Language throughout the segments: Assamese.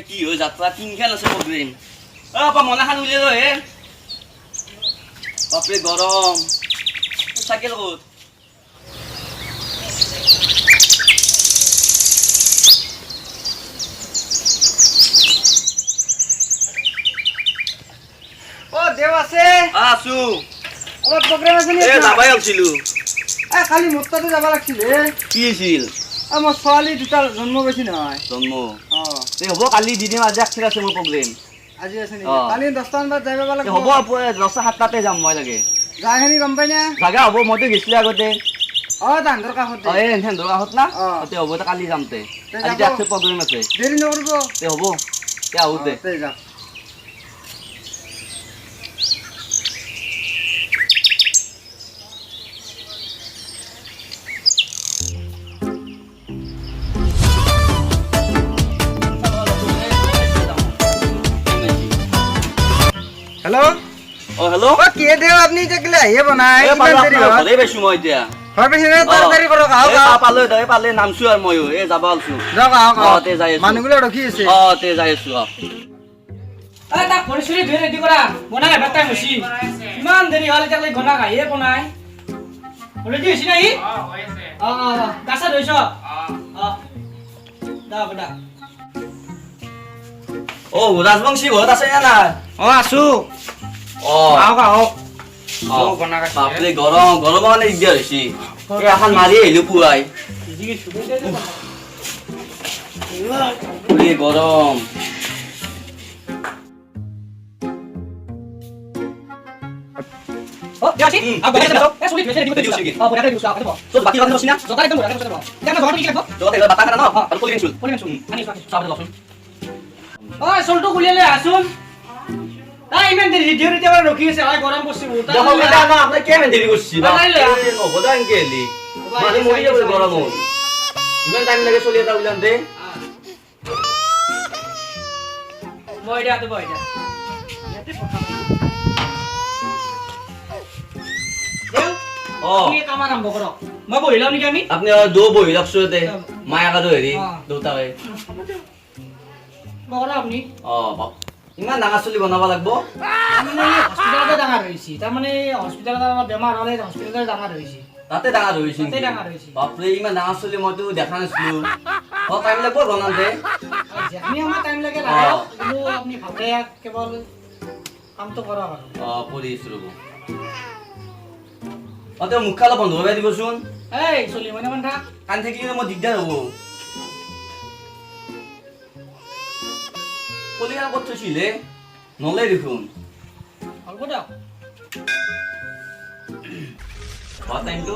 কি হৈ যাত্ৰা তিনখান আছে প্ৰগ্ৰেম আপা মনাখান উলিয়াই লৈ হে বাপৰে গৰম চাইকেল ক'ত ও দেও আছে আছো অলপ প্ৰগ্ৰেম আছে নি এ যাবাই আছিলো খালি মোৰতাতে যাব লাগিছিল কি আছিল মোৰ ছোৱালী দুটা জন্ম পাইছি নহয় জন্ম অ এই হ'ব কালি দি দিম আজি একছিল আছে মোৰ প্ৰগ্ৰেম আজি আছে নেকি কালি 10টা মান বজাত যাই পাব লাগিব হ'ব 10:07টাতে যাম মই লাগে যাইখিনি গম পাই না জাগা হ'ব মইতো গৈছিলো আগতে দান্ধৰ কাষত এই হেন্দৰ কাষত না তে হ'ব কালি যাম তে আজি আছে প্ৰগ্ৰেম আছে দেৰি নকৰিব তে হ'ব তে আহোতে তে যা হেল্ল' হেল্ল' কি দেও আপুনি এতিয়া কেলে আহিয়ে বনাই ঘৰে পাইছো মই এতিয়া ঘৰ পাইছে তাড়াতাড়ি কৰক পালে নামছো আৰু ময়ো এই যাব আলছো যাওক আহক তে যাই আছো মানুহগুলো ৰখি আছে তে যাই আছো তাক পৰিচয় ধৰি ৰেডি কৰা বনাই ভাত টাইম হৈছি ইমান দেৰি হ'ল এতিয়া ঘনা খাইয়ে বনাই ৰেডি হৈছি নাই হৈ আছে গাছা ধৰিছ দা বডা ৰাজবংশী ঘৰত আছে নে নাই আছো আহক আহক বাপৰে গৰম মানে দিগদাৰ হৈছে এখন মাৰি আহিলো পুৱাই গৰম চলটো গুলিয়ালে আছোন তাই ইমান দেৰি ভিডিঅ' এতিয়া ৰখি আছে হয় গৰম পৰছি বহুত আপোনাক কেনে দেৰি কৰিছি গৰমত ইমান টাইম লাগে চলি এটা উলিয়াওঁতে মই এতিয়া আতো বহিলা কাম আৰম্ভ কৰক মই বহি লওঁ নেকি আমি আপুনি দৌ বহি লওকচোন ইয়াতে মায়াকাটো হেৰি দেউতাকে বহলা আপুনি ইমান ডাঙৰ চুলি বনাব লাগিব হস্পিটেলতে ডাঙৰ হৈছি তাৰমানে হস্পিটেলত বেমাৰ হ'লে হস্পিটেলতে ডাঙৰ হৈছি তাতে ডাঙৰ হৈছি তাতে ডাঙৰ হৈছি বাপৰে ইমান ডাঙৰ চুলি মইতো দেখা নাছিলো টাইম লাগিব বনাওঁতে যেখানি আমাৰ টাইম লাগে লাগে কিন্তু আপুনি ভালকে কেৱল কামটো কৰক আৰু কৰি আছো ৰ'ব তেওঁ মুখ খালা বন্ধ কৰিব দিবচোন এই চলি মানে মান থাক কান থাকিলে মোৰ দিগদাৰ হ'ব কলিয়াৰ ক'ত থৈছিলে নলে দেখোন হ'ব দিয়ক টাইমটো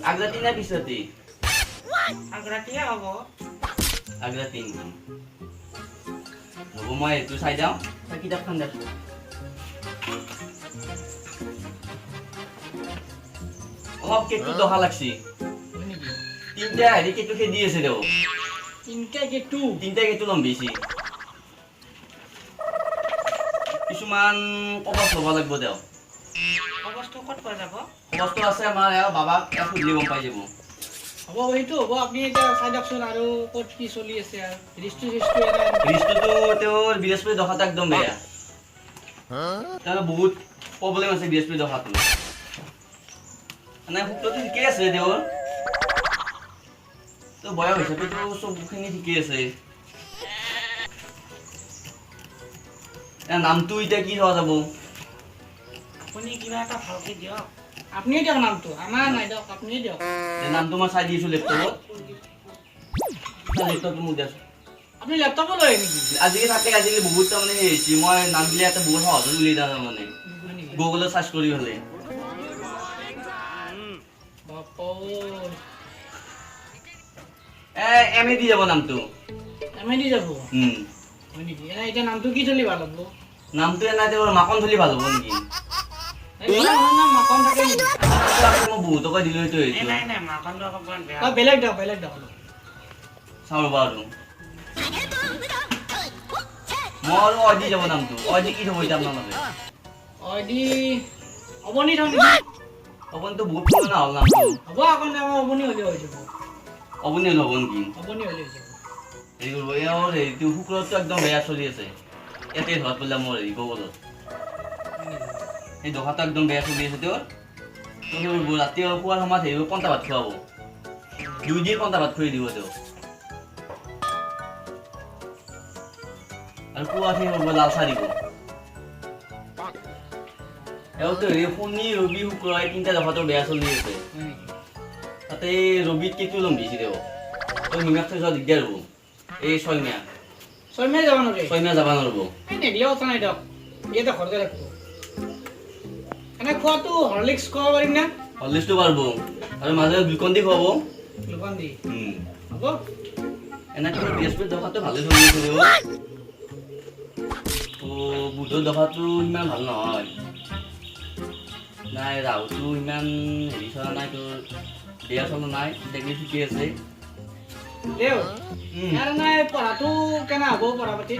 আগৰাতি নে পিছৰাতি আগৰাতিয়ে হ'ব আগৰাতি হ'ব মই এইটো চাই যাওঁ কিতাপখন দেখোন অলপ কেকটো দহা লাগছি তিনটা হেৰি কেকটো খেদি আছে দেও তিনটা কেকটো লম্বিছি কিছুমান কবচ ল'ব লাগিব দেও কবচটো ক'ত পোৱা যাব কবচটো আছে আমাৰ বাবাক সুধিলে গম পাই যাব হ'ব সেইটো হ'ব আপুনি এতিয়া চাই দিয়কচোন আৰু ক'ত কি চলি আছে আৰু ৰিষ্টুটো তেওঁৰ বৃহস্পতি দশাটো একদম বেয়া তাৰ বহুত প্ৰব্লেম আছে বৃহস্পতি দশাটো মানে শুক্ৰটো ঠিকেই আছে তেওঁৰ তো বয়স হিচাপেতো চবখিনি ঠিকেই আছে নামটো এতিয়া কি হোৱা যাব আপুনি কিবা এটা ভালকে দিয়ক আপুনিয়ে দিয়ক নামটো আমাৰ নাই দিয়ক আপুনিয়ে দিয়ক নামটো মই চাই দিছোঁ লেপটপত লেপটপটো মোক দিয়াচোন আপুনি লেপটপো লয় নেকি আজিকালি বহুত তাৰমানে সেই হৈছে মই নাম দিলে এটা বহুত সহজত উলিয়াই দিওঁ তাৰমানে গুগলত চাৰ্চ কৰি হ'লে এম এ দি যাব নামটো এম এ দি যাব হয় নেকি এতিয়া নামটো কি চলি ভাল হ'ব নামটো এনে তেওঁৰ মাকন চলি ভাল হ'ব নেকি মাকন থাকে নেকি মই বহুত টকা দিলো এইটো বেলেগ দিয়ক চাওঁ ৰ'বা আৰু মই আৰু অদি যাব নামটো অদি কি থ'ব এতিয়া আপোনালোকে অদি অৱনী থ'ব অৱনীটো বহুত পুৰণা হ'ল নামটো হ'ব আকৌ অৱনী হ'লে হৈ যাব অৱনী হ'লে হ'ব নেকি অৱনী হ'লে হৈ যাব হেৰি কৰিব এওঁৰ হেৰিটো শুক্ৰটো একদম বেয়া চলি আছে ইয়াতে ধৰাত পৰিলে মোৰ হেৰি গগলত এই দোকানটো একদম বেয়া চলি আছে তেওঁৰ তো ৰাতি খোৱাৰ সময়ত হেৰি পন্তা ভাত খুৱাব 2 দিন পন্তা ভাত খুৱাই দিব তেওঁ আৰু পুৱা সেই হ'ব লাল চাহ দিব এওঁতো হেৰি শনি ৰবি শুক্ৰ এই তিনিটা দোকানটো বেয়া চলি আছে তাতে ৰবিত কেইটো লম্বিছে তেওঁ তই নিমাক থৈ যোৱা দিগদাৰ হ'ব এই 6 মাহ যাব নোৱাৰে 6 মাহ যাব নোৱাৰিব নিদিয়া কথা নাই দিয়ক ইয়াতে ঘৰতে ৰাখিব এনে খোৱাটো হৰলিক্স খুৱাব পাৰিম না হৰলিক্সটো পাৰিব আৰু মাজে গ্লুকন দি খুৱাব গ্লুকন দি হ'ব এনেকৈ বৃহস্পতি দফাটো ভালে চলি আছে দেও বুধৰ দফাটো ইমান ভাল নহয় নাই ৰাহুটো ইমান হেৰি চলা নাই তোৰ বেয়া চলা নাই দেখি ঠিকে আছে দেও ইয়াৰ নাই পঢ়াটো কেনে হ'ব পঢ়া পাতি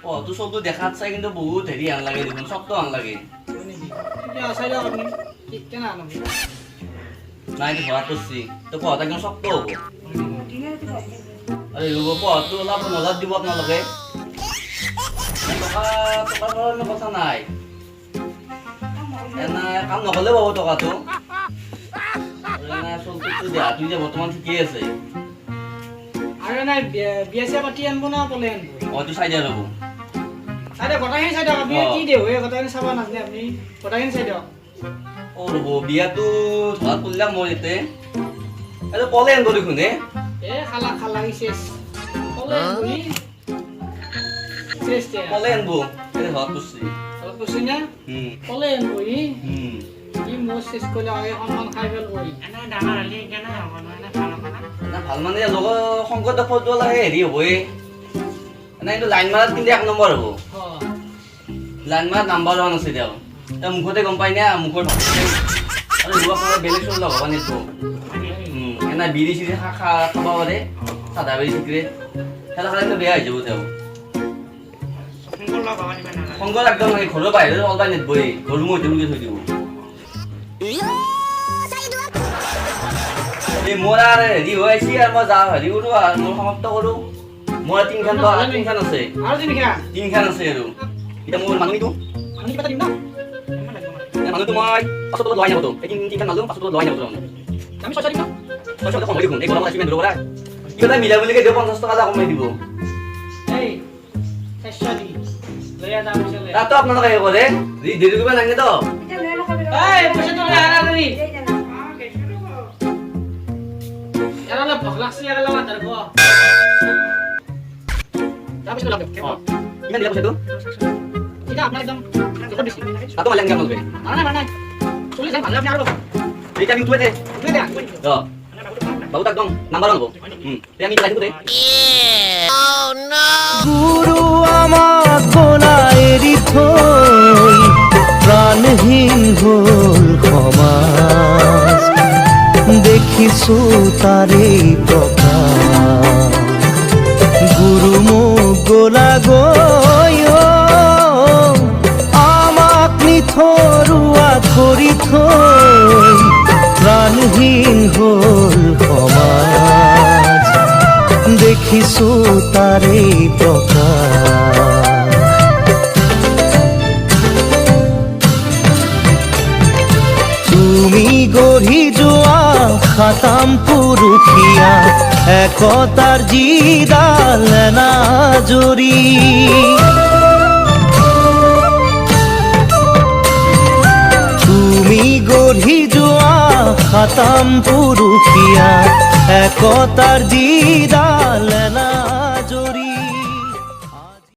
পঢ়াটো চবটো দেখাত চাই কিন্তু বহুত হেৰি আন লাগে দেখোন চবটো আন লাগে চাই দিয়ক আপুনি ঠিক কেনে আনব নাই তো ঘৰত কৰছি তো পঢ়াটা একদম শক্ত হব আৰে পঢ়াটো অলপ নজৰ দিব আপোনালোকে টকাৰ কথা নাই এনে কাম নকলে পাব টকাটো চলটো দেহাটো যে বৰ্তমান ঠিকেই আছে আৰু নাই বিয়া চিয়া পাতি আনব না পলে আনব হয়তো চাই দিয়া ৰ'ব আরে গোটাখিনি চাই দিয়ক আপুনি কি দেও এই গোটাখিনি চাব নাজানে আপুনি গোটাখিনি চাই দিয়ক ও ৰ'ব বিয়াটো ধৰাত পৰিলাম মোৰ ইয়াতে এইটো পলে আনব দেখোন এ খালা শেষ পলে আনবি শেষ দিয়া পলে আনব এই ধৰাত পৰিছি অলপ কৈছি না পলে আনবি কি মোৰ শেষ কৰিলে আগে সন্মান খাই গেল বই এনে ডাঙৰ হলি কেনে হ'ব না ভাল মানে লগৰ শংকৰ দফাটো লাগে হেৰি হ'বই এনে এইটো লাইন মাৰাত কিন্তু 1 নম্বৰ হ'ব লাইন মাৰাত নাম্বাৰ 1 আছে দিয়ক তা মুখতে গম পাই না মুখৰ আৰু লোৱা পৰা বেলেগ চল লগাব নিতো এনে বিড়ি চিৰি খাব পাৰে সাদা বিড়ি সিগাৰেট খেলা খালে বেয়া হৈ যাব তেওঁ শংকৰ একদম ঘৰৰ বাহিৰত অলবাই নিদবই ঘৰ মই তেওঁলোকে থৈ দিব এই মোৰ আৰ হেৰি হৈ আছে আৰু মই যাওঁ হেৰি কৰোঁ আৰু মোৰ সমাপ্ত কৰোঁ মোৰ 3খান আছে আৰু তিনিখান আছে আৰু এতিয়া মোৰ মানুহটো কিবা দিম না মানুহটো মই 500 টকা লৈ আনিব তো এই 3খান মানুহ 500 টকা লৈ আনিব তো আমি পইচা দিম না পইচা কমাই দেখোন এই গৰম লাগি মেন্দ্ৰ পৰা কিবা মিলা বুলি কৈ 50 টকা এটা কমাই দিব এই পইচা দি লৈ আ যাম চলে তাতো আপোনালোকে হে কৰে দেৰি কৰিব নালাগে তো এই পইচাটো লৈ আনা দেৰি यार भूख लागছে यार मात्र को যাব ছিল লাগে ইমান দিলা পইচাটো এটা আপনার একদম যত বেশি তাতো মালেন কেমন হবে না চলে যাই ভালো আপনি আর এইটা আমি তুই দে ও বাবু একদম নাম্বার 1 হবো তে আমি লাইন করে Oh no গুরু আমার কোনা এরি থই প্রাণহীন হল ক্ষমাস দেখিছো তারে প্রকাশ গুরু মোক গোলা গৈ আমাক নিথৰুৱা কৰি থৈ প্ৰাণহীন হল সমাজ দেখিছো তাৰে প্ৰকাশ তুমি গঢ়ি যোৱা খাতাম পুৰুষীয়া একতাৰ জিদাল নাজৰি তুমি গঢ়ি যোৱা খাতাম পুৰুষীয়া একতাৰ জিদাল